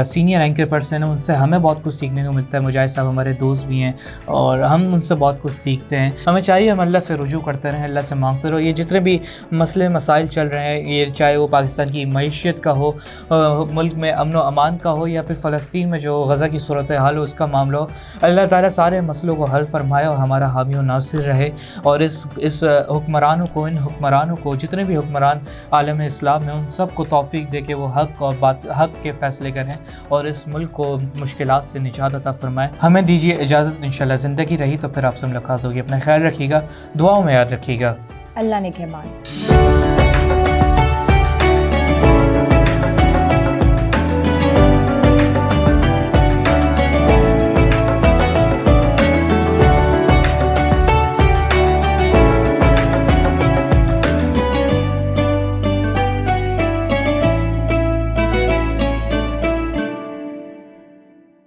سینئر اینکر پرسن ہیں، ان سے ہمیں بہت کچھ سیکھنے کو ملتا ہے. مجاہد صاحب ہمارے دوست بھی ہیں اور ہم ان سے بہت کچھ سیکھتے ہیں. ہمیں چاہیے ہم اللہ سے رجوع کرتے رہیں، اللہ سے مانگتے رہو. یہ جتنے بھی مسئلے مسائل چل رہے ہیں، یہ چاہے وہ پاکستان کی معیشت کا ہو، ملک میں امن و امان کا ہو، یا پھر فلسطین میں جو غزہ کی صورتحال ہو اس کا معاملہ ہو، اللہ تعالیٰ سارے مسئلوں کو حل فرمائے اور ہمارا حامی و ناصر رہے. اور اس حکمرانوں کو، ان حکمرانوں کو، جتنے بھی حکمران عالم اسلام میں، ان سب کو توفیق دے کہ وہ حق اور حق کے فیصلے کریں اور اس ملک کو مشکلات سے نجات عطا فرمائے. ہمیں دیجیے اجازت. انشاءاللہ زندگی رہی تو پھر آپ سے ملاقات ہوگی. اپنا خیال رکھیے گا، دعاؤں میں یاد رکھیے گا. اللہ نگہبان.